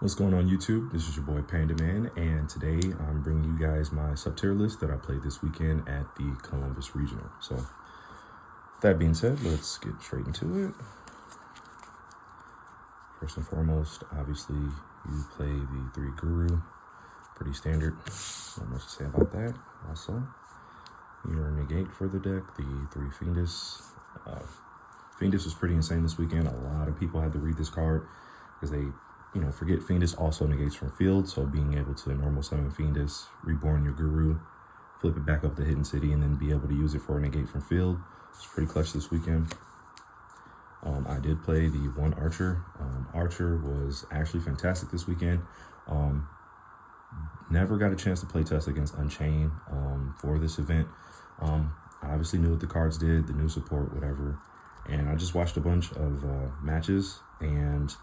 What's going on YouTube? This is your boy Panda Man, and today I'm bringing you guys my Subterror list that I played this weekend at the Columbus Regional. So, with that being said, let's get straight into it. First and foremost, obviously, you play the 3 Guru. Pretty standard. Not much to say about that. Also, your negate for the deck, the 3 Fiendus. Fiendus was pretty insane this weekend. A lot of people had to read this card because they forget Fiendus also negates from field, so being able to normal summon Fiendus, reborn your Guru, flip it back up to Hidden City, and then be able to use it for a negate from field. It's pretty clutch this weekend. I did play the 1 Archer. Archer was actually fantastic this weekend. Never got a chance to play test against Unchained for this event. I obviously knew what the cards did, the new support, whatever, and I just watched a bunch of matches and,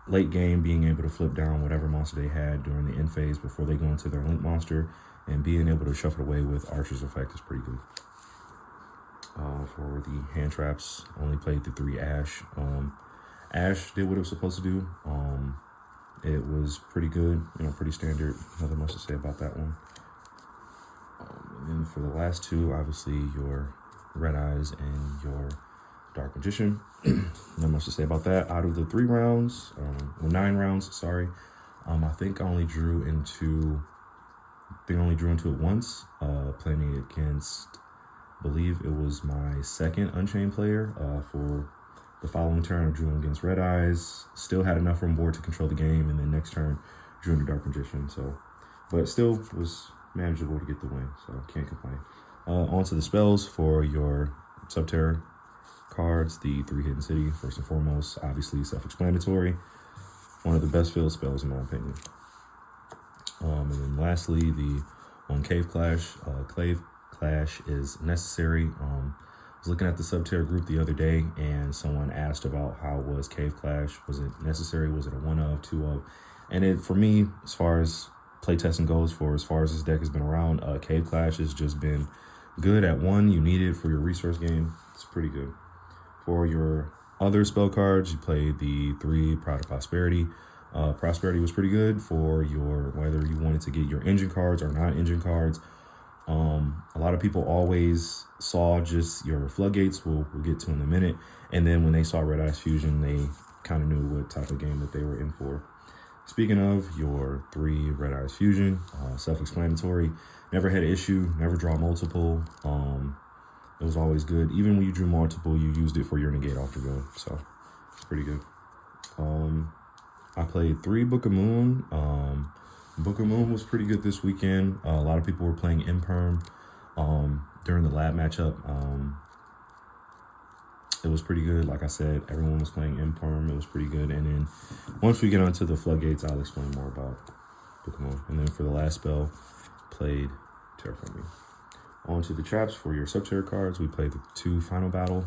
late game, being able to flip down whatever monster they had during the end phase before they go into their link monster, and being able to shuffle away with Archer's effect is pretty good. For the hand traps, only played the 3 Ash. Ash did what it was supposed to do. It was pretty good, pretty standard. Nothing much to say about that one. And then for the last 2, obviously your Red Eyes and your Dark Magician. Not much to say about that. Out of the 3 rounds, 9 rounds, sorry. I think I only drew into it once, playing against, I believe it was my 2nd Unchained player. For the following turn, I drew him against Red Eyes. Still had enough on board to control the game, and then next turn, drew into Dark Magician. So, but still was manageable to get the win, so can't complain. On to the spells for your Subterror cards, the 3 Hidden City. First and foremost, obviously self-explanatory. One of the best field spells in my opinion. And then lastly, the 1 Cave Clash. Cave Clash is necessary. I was looking at the Subterror group the other day, and someone asked about how was Cave Clash. Was it necessary? Was it a 1 of, 2 of? And for me, as far as playtesting goes, for as far as this deck has been around, Cave Clash has just been good at 1. You need it for your resource game. It's pretty good. For your other spell cards, you played the 3 Pride of Prosperity. Prosperity was pretty good for your, whether you wanted to get your engine cards or not engine cards. A lot of people always saw just your floodgates, we'll get to in a minute, and then when they saw Red Eyes Fusion, they kind of knew what type of game that they were in for. Speaking of your 3 Red Eyes Fusion, self-explanatory, never had an issue, never draw multiple. It was always good. Even when you drew multiple, you used it for your negate off the go, so it's pretty good. I played 3 Book of Moon. Book of Moon was pretty good this weekend. A lot of people were playing Imperm during the lab matchup. It was pretty good. Like I said, everyone was playing Imperm. It was pretty good. And then once we get onto the floodgates, I'll explain more about Book of Moon. And then for the last spell, played Terraforming. On to the traps for your Subterror cards. We played the 2 Final Battle.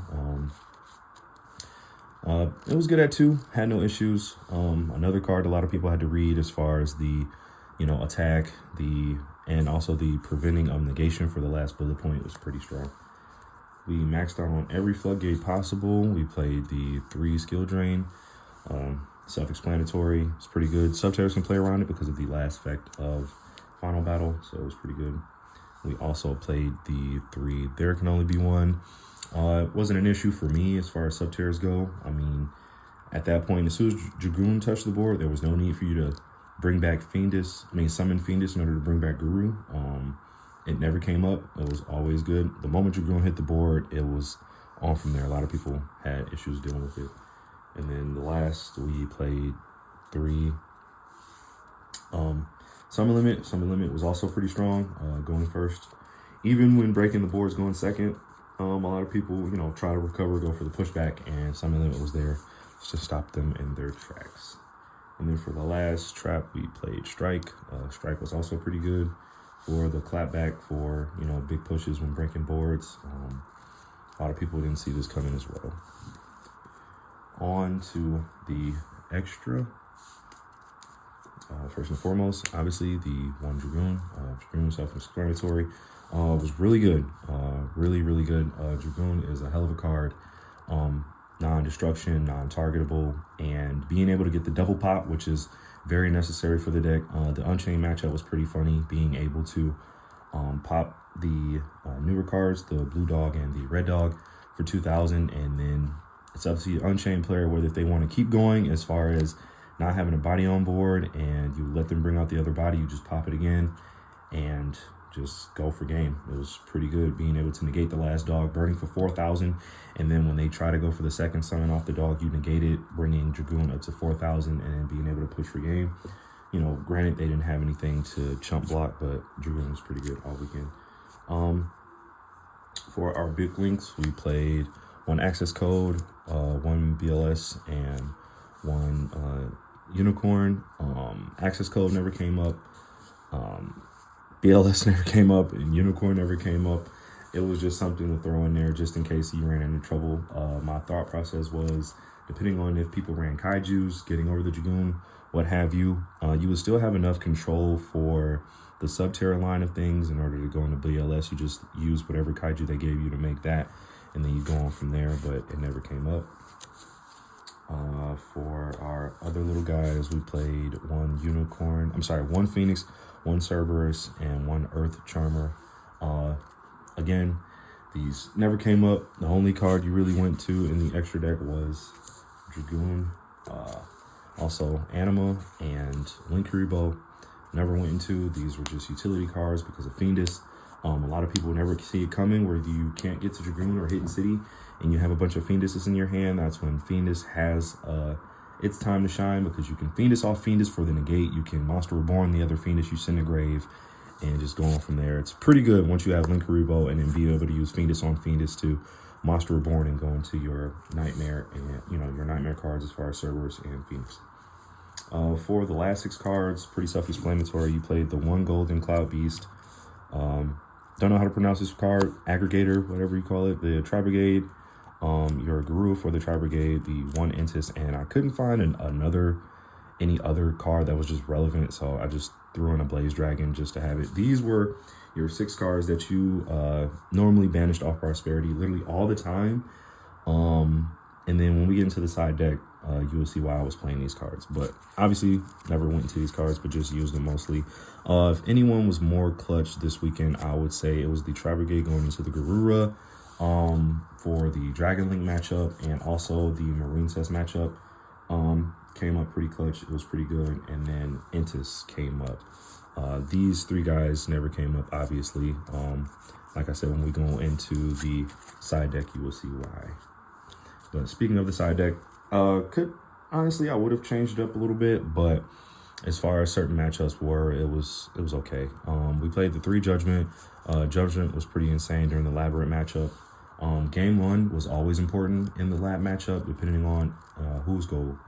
It was good at 2. Had no issues. Another card a lot of people had to read as far as the attack, and also the preventing of negation for the last bullet point was pretty strong. We maxed out on every floodgate possible. We played the 3 Skill Drain. Self-explanatory. It's pretty good. Subterrors can play around it because of the last effect of Final Battle, so it was pretty good. We also played the 3 There Can Only Be One. It wasn't an issue for me as far as Subterrors go. I mean, at that point, as soon as Dragoon touched the board, there was no need for you to bring back summon Fiendus in order to bring back Guru. It never came up. It was always good. The moment Dragoon hit the board, it was on from there. A lot of people had issues dealing with it. And then the last, we played 3 Summon Limit. Summon Limit was also pretty strong, going first. Even when breaking the boards, going second, a lot of people, try to recover, go for the pushback, and Summon Limit was there to stop them in their tracks. And then for the last trap, we played Strike. Strike was also pretty good for the clapback for, big pushes when breaking boards. A lot of people didn't see this coming as well. On to the extra. First and foremost, obviously the 1 Dragoon. Dragoon self-explanatory. Was really good. Really, really good. Dragoon is a hell of a card. non-destruction, non-targetable, and being able to get the double pop, which is very necessary for the deck. The Unchained matchup was pretty funny, being able to pop the newer cards, the blue dog and the red dog for 2,000, and then it's up to the Unchained player whether if they want to keep going as far as not having a body on board and you let them bring out the other body, you just pop it again and just go for game. It was pretty good being able to negate the last dog, burning for 4,000, and then when they try to go for the second summon off the dog, you negate it, bringing Dragoon up to 4,000, and then being able to push for game. You know, granted they didn't have anything to chump block, but Dragoon was pretty good all weekend. For our big links, we played one access code, one BLS, and one unicorn. Access code never came up. BLS never came up, and unicorn never came up. It was just something to throw in there just in case you ran into trouble. My thought process was, depending on if people ran kaijus, getting over the Dragoon, what have you, you would still have enough control for the Subterror line of things. In order to go into BLS, you just use whatever kaiju they gave you to make that, and then you go on from there, but it never came up. For our other little guys, we played one Phoenix, one Cerberus, and one Earth Charmer. Again, these never came up. The only card you really went to in the extra deck was Dragoon. Also, Anima and Linkuriboh never went into. These were just utility cards because of Fiendus. A lot of people never see it coming where you can't get to Dragoon or Hidden City and you have a bunch of Fienduses in your hand. That's when Fiendus has its time to shine, because you can Fiendus off Fiendus for the negate. You can Monster Reborn the other Fiendus you send to grave and just go on from there. It's pretty good once you have Linkuriboh and then be able to use Fiendus on Fiendus to Monster Reborn and go into your Nightmare and, you know, your Nightmare cards as far as Cerberus and Phoenix. For the last 6 cards, pretty self-explanatory. You played the one Golden Cloud Beast. Don't know how to pronounce this card. Aggregator, whatever you call it. The Tri Brigade. Your Guru for the Tri Brigade. The one Entis. And I couldn't find any other card that was just relevant, so I just threw in a Blaze Dragon just to have it. These were your 6 cards that you normally banished off Prosperity literally all the time. And then when we get into the side deck, you will see why I was playing these cards. But obviously, never went into these cards, but just used them mostly. If anyone was more clutch this weekend, I would say it was the Tri Brigade going into the Garura for the Dragon Link matchup, and also the Marine Cess matchup. Came up pretty clutch. It was pretty good. And then Entis came up. These 3 guys never came up, obviously. Like I said, when we go into the side deck, you will see why. But speaking of the side deck, honestly, I would have changed it up a little bit, but as far as certain matchups were, it was okay. We played the 3 Judgment. Judgment was pretty insane during the Labyrinth matchup. Game 1 was always important in the lab matchup, depending on who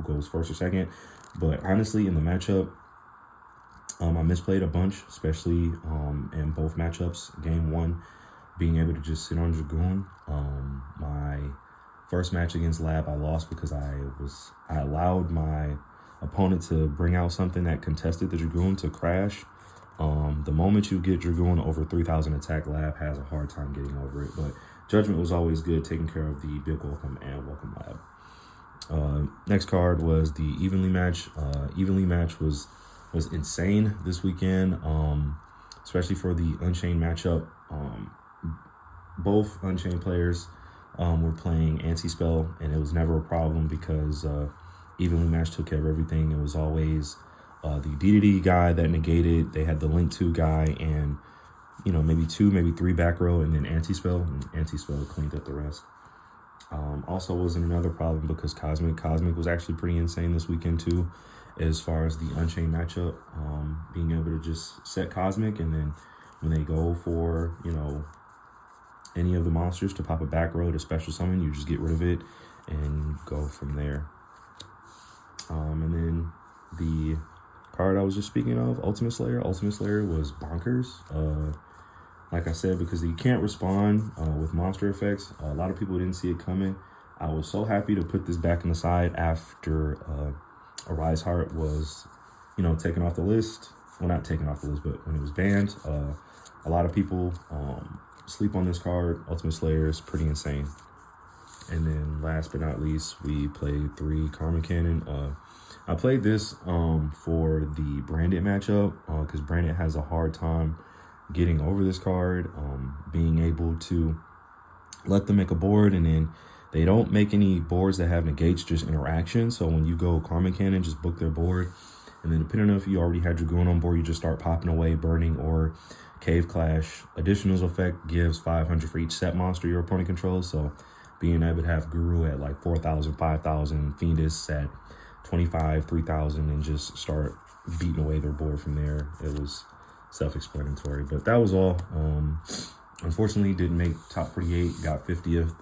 goes first or second. But honestly, in the matchup, I misplayed a bunch, especially in both matchups. Game 1, being able to just sit on Dragoon. My first match against Lab, I lost because I allowed my opponent to bring out something that contested the Dragoon to crash. The moment you get Dragoon over 3,000 attack, Lab has a hard time getting over it. But Judgment was always good, taking care of the Big Welcome and Welcome Lab. Next card was the Evenly Match. Evenly Match was insane this weekend, especially for the Unchained matchup. Both Unchained players were playing Anti-Spell, and it was never a problem because Evenly Match took care of everything. It was always the DDD guy that negated. They had the Link 2 guy and, you know, maybe 2, maybe 3 back row, and then Anti-Spell. And Anti-Spell cleaned up the rest. Also wasn't another problem because Cosmic was actually pretty insane this weekend too, as far as the Unchained matchup. Being able to just set Cosmic, and then when they go for, you know, any of the monsters to pop a back row to special summon, you just get rid of it and go from there. And then the card I was just speaking of, Ultimate Slayer. Ultimate Slayer was bonkers. Like I said, because you can't respond with monster effects. A lot of people didn't see it coming. I was so happy to put this back in the side after Arise Heart was, you know, taken off the list. Well, not taken off the list, but when it was banned. A lot of people sleep on this card. Ultimate Slayer is pretty insane. And then last but not least, we played 3 Karma Cannon. I played this for the Branded matchup because Branded has a hard time getting over this card, being able to let them make a board, and then they don't make any boards that have negates, just interaction. So when you go Karma Cannon, just book their board, and then depending on if you already had Dragoon on board, you just start popping away, burning, or Cave Clash. Additionals effect gives 500 for each set monster your opponent controls. So being able to have Guru at like 4,000, 5,000, Fiendus at 25, 3,000, and just start beating away their board from there. It was self-explanatory, but that was all. Unfortunately, didn't make top 48, got 50th.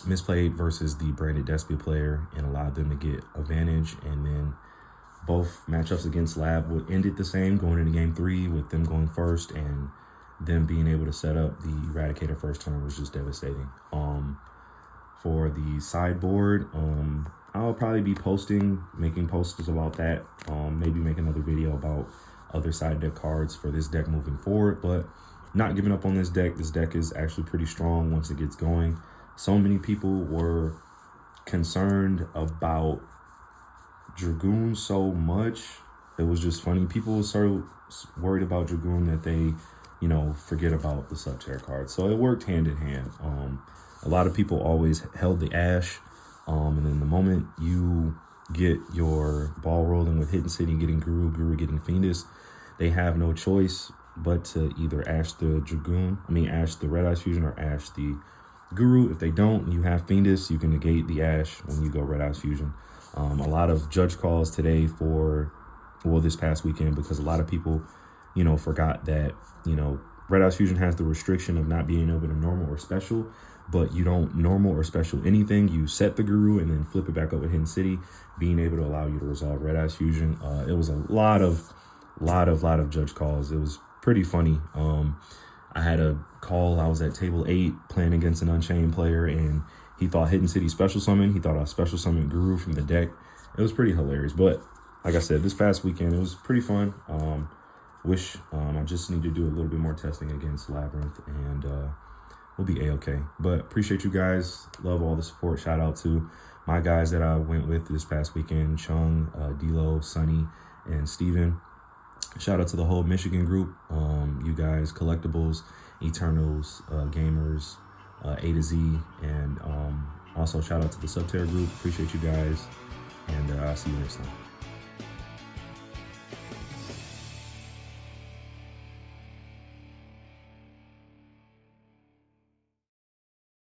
Misplayed versus the Branded Despia player and allowed them to get advantage. And then both matchups against Lab would end it the same, going into game 3 with them going first, and them being able to set up the Eradicator first turn was just devastating. For the sideboard, I'll probably be making posters about that. Maybe make another video about other side deck cards for this deck moving forward, but not giving up on this deck. This deck is actually pretty strong once it gets going. So many people were concerned about Dragoon so much. It was just funny. People were so worried about Dragoon that they, forget about the Subterror card. So it worked hand in hand. A lot of people always held the Ash. And then the moment you get your ball rolling with Hidden City getting Guru getting Fiendus, they have no choice but to either Ash the Ash the Red Eyes Fusion, or Ash the Guru. If they don't, you have Fiendus, you can negate the Ash when you go Red Eyes Fusion. A lot of judge calls today this past weekend, because a lot of people, forgot that, Red Eyes Fusion has the restriction of not being able to normal or special, but you don't normal or special anything. You set the Guru and then flip it back up with Hidden City, being able to allow you to resolve Red Eyes Fusion. It was a lot of judge calls. It was pretty funny. I had a call. I was at table 8 playing against an Unchained player, and he thought Hidden City special summon. He thought I special summoned Guru from the deck. It was pretty hilarious. But like I said, this past weekend, it was pretty fun. I just need to do a little bit more testing against Labyrinth, and we'll be A-okay. But appreciate you guys. Love all the support. Shout out to my guys that I went with this past weekend, Chung, D'Lo, Sonny, and Steven. Shout out to the whole Michigan group. You guys, Collectibles, Eternals, Gamers, A to Z, and also shout out to the Subterror group. Appreciate you guys, and I'll see you next time.